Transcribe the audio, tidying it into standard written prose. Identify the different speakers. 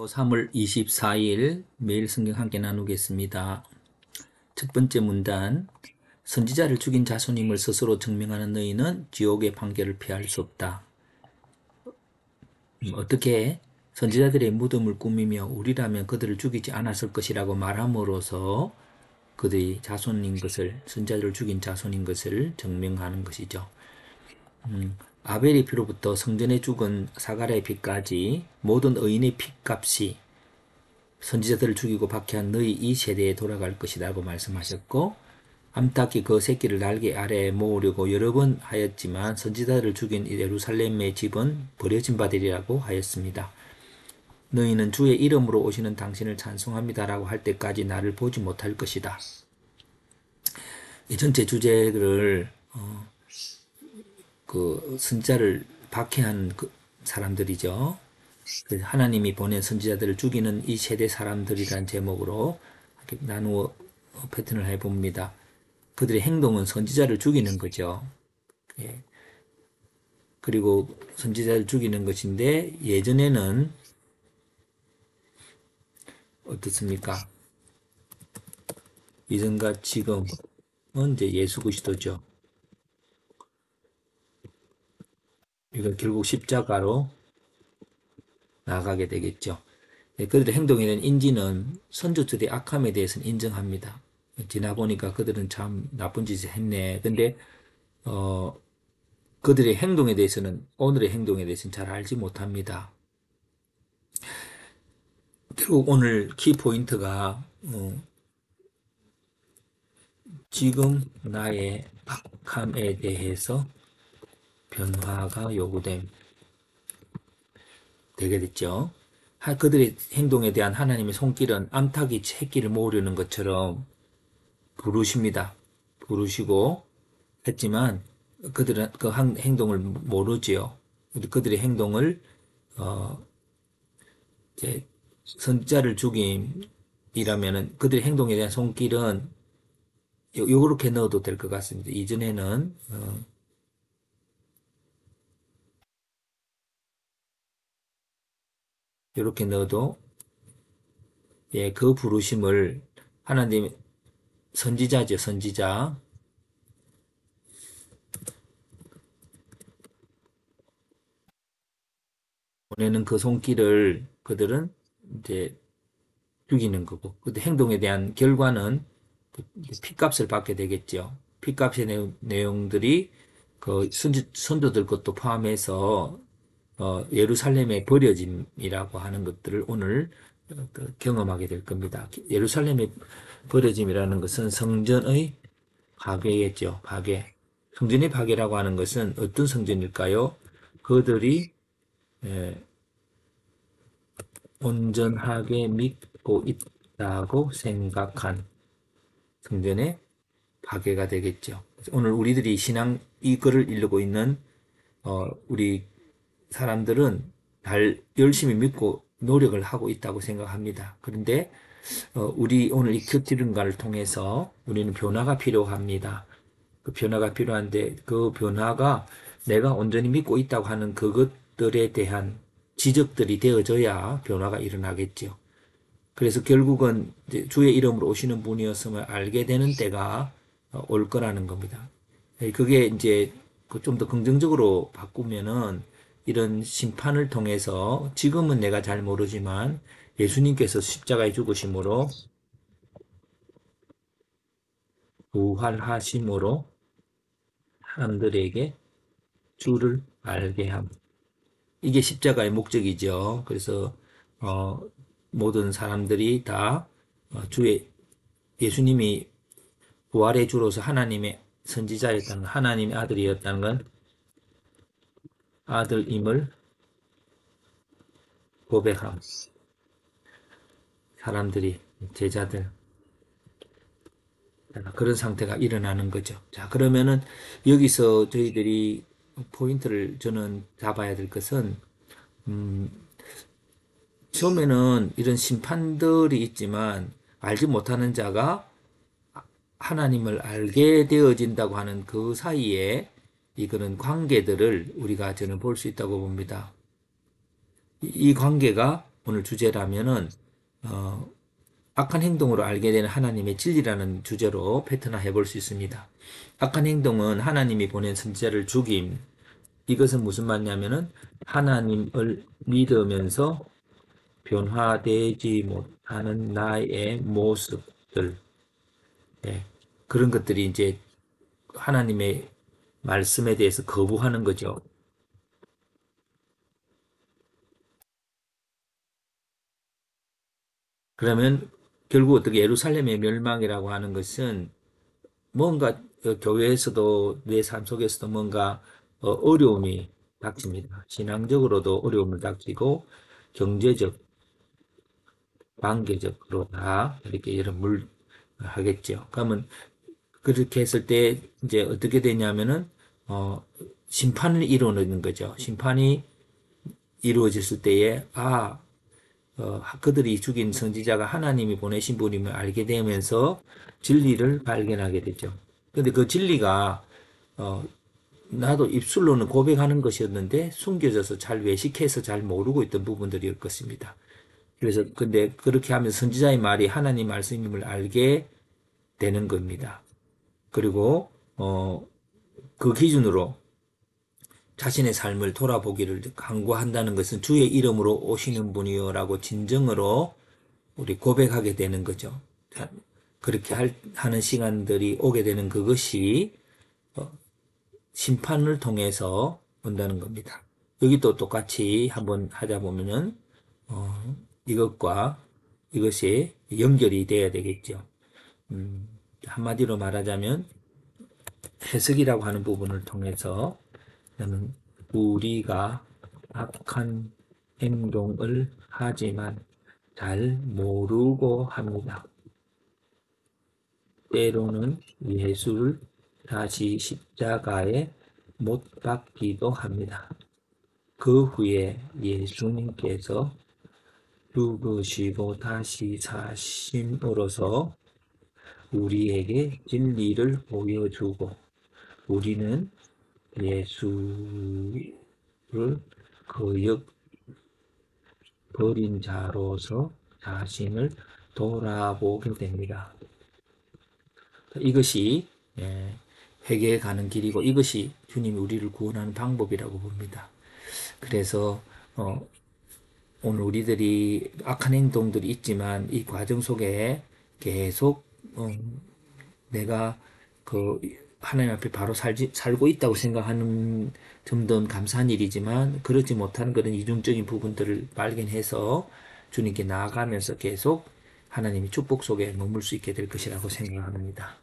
Speaker 1: 3월 24일 매일 성경 함께 나누겠습니다. 첫 번째 문단, 선지자를 죽인 자손임을 스스로 증명하는 너희는 지옥의 판결을 피할 수 없다. 어떻게 선지자들의 무덤을 꾸미며 우리라면 그들을 죽이지 않았을 것이라고 말함으로써 그들이 자손인 것을, 선지자들을 죽인 자손인 것을 증명하는 것이죠. 아벨의 피로부터 성전에 죽은 사가랴의 피까지 모든 의인의 피값이 선지자들을 죽이고 박해한 너희 이 세대에 돌아갈 것이라고 말씀하셨고, 암탉이 그 새끼를 날개 아래에 모으려고 여러 번 하였지만 선지자들을 죽인 예루살렘의 집은 버려진 바 되리라고 하였습니다. 너희는 주의 이름으로 오시는 당신을 찬송합니다라고 할 때까지 나를 보지 못할 것이다. 이 전체 주제를 선지자를 박해한 사람들이죠. 하나님이 보낸 선지자들을 죽이는 이 세대 사람들이라는 제목으로 나누어 패턴을 해봅니다. 그들의 행동은 선지자를 죽이는 거죠. 예. 그리고 선지자를 죽이는 것인데, 예전에는 어떻습니까? 이전과 지금은 이제 예수 그리스도죠. 이거 결국 십자가로 나가게 되겠죠. 그들의 행동에 대한 인지는 선조들의 악함에 대해서는 인정합니다. 지나보니까 그들은 참 나쁜 짓을 했네. 근데 그들의 행동에 대해서는, 오늘의 행동에 대해서는 잘 알지 못합니다. 결국 오늘 키포인트가 지금 나의 악함에 대해서 변화가 요구됨 되게 됐죠. 그들의 행동에 대한 하나님의 손길은 암탉이 새끼를 모으려는 것처럼 부르십니다. 부르시고 했지만 그들은 그 행동을 모르지요. 그들의 행동을 이제 선지자를 죽임이라면은 그들의 행동에 대한 손길은 요렇게 넣어도 될 것 같습니다. 이전에는 이렇게 넣어도, 예, 그 부르심을 하나님, 선지자죠, 선지자. 보내는 그 손길을 그들은 이제 죽이는 거고, 그 행동에 대한 결과는 피값을 받게 되겠죠. 피값의 내용들이 그 선조들 것도 포함해서 예루살렘의 버려짐이라고 하는 것들을 오늘 경험하게 될 겁니다. 예루살렘의 버려짐이라는 것은 성전의 파괴겠죠. 파괴. 성전의 파괴라고 하는 것은 어떤 성전일까요? 그들이 온전하게 믿고 있다고 생각한 성전의 파괴가 되겠죠. 오늘 우리들이 신앙 이 글을 읽고 있는 우리 사람들은 잘 열심히 믿고 노력을 하고 있다고 생각합니다. 그런데 우리 오늘 이 큐티른가를 통해서 우리는 변화가 필요합니다. 그 변화가 필요한데 그 변화가 내가 온전히 믿고 있다고 하는 그것들에 대한 지적들이 되어져야 변화가 일어나겠죠. 그래서 결국은 이제 주의 이름으로 오시는 분이었음을 알게 되는 때가 올 거라는 겁니다. 그게 이제 좀 더 긍정적으로 바꾸면은 이런 심판을 통해서 지금은 내가 잘 모르지만 예수님께서 십자가에 죽으심으로 부활하심으로 사람들에게 주를 알게 함. 이게 십자가의 목적이죠. 그래서 모든 사람들이 다 주의 예수님이 부활의 주로서 하나님의 선지자였다는, 하나님의 아들이었다는 건 아들임을 고백함. 사람들이, 제자들, 그런 상태가 일어나는 거죠. 자, 그러면은 여기서 저희들이 포인트를 저는 잡아야 될 것은, 처음에는 이런 심판들이 있지만 알지 못하는 자가 하나님을 알게 되어진다고 하는 그 사이에 그런 관계들을 우리가 저는 볼 수 있다고 봅니다. 이 관계가 오늘 주제라면은 어, 악한 행동으로 알게 되는 하나님의 진리라는 주제로 패턴화 해볼 수 있습니다. 악한 행동은 하나님이 보낸 선지자를 죽임. 이것은 무슨 말이냐면은 하나님을 믿으면서 변화되지 못하는 나의 모습들, 예, 그런 것들이 이제 하나님의 말씀에 대해서 거부하는 거죠. 그러면 결국 어떻게 예루살렘의 멸망이라고 하는 것은 뭔가 교회에서도 내 삶 속에서도 뭔가 어려움이 닥칩니다. 신앙적으로도 어려움을 닥치고 경제적, 관계적으로 다 이렇게 여러 물 하겠죠. 그러면 그렇게 했을 때 이제 어떻게 되냐면은 어, 심판을 이루는 거죠. 심판이 이루어졌을 때에 그들이 죽인 선지자가 하나님이 보내신 분임을 알게 되면서 진리를 발견하게 되죠. 근데 그 진리가 어, 나도 입술로는 고백하는 것이었는데 숨겨져서 잘 외식해서 잘 모르고 있던 부분들일 것입니다. 그래서 근데 그렇게 하면서 선지자의 말이 하나님 말씀임을 알게 되는 겁니다. 그리고 그 기준으로 자신의 삶을 돌아보기를 강구한다는 것은 주의 이름으로 오시는 분이요라고 진정으로 우리 고백하게 되는 거죠. 그렇게 하는 시간들이 오게 되는 그것이 심판을 통해서 온다는 겁니다. 여기 또 똑같이 한번 하자 보면은 이것과 이것이 연결이 돼야 되겠죠. 한마디로 말하자면 해석이라고 하는 부분을 통해서 나는 우리가 악한 행동을 하지만 잘 모르고 합니다. 때로는 예수를 다시 십자가에 못 박기도 합니다. 그 후에 예수님께서 죽으시고 다시 사심으로써 우리에게 진리를 보여주고 우리는 예수를 거역 버린 자로서 자신을 돌아보게 됩니다. 이것이 회개에 가는 길이고 이것이 주님이 우리를 구원하는 방법이라고 봅니다. 그래서 오늘 우리들이 악한 행동들이 있지만 이 과정 속에 계속 내가 그 하나님 앞에 바로 살고 있다고 생각하는 점도 감사한 일이지만 그렇지 못한 그런 이중적인 부분들을 발견해서 주님께 나아가면서 계속 하나님의 축복 속에 머물 수 있게 될 것이라고 생각합니다.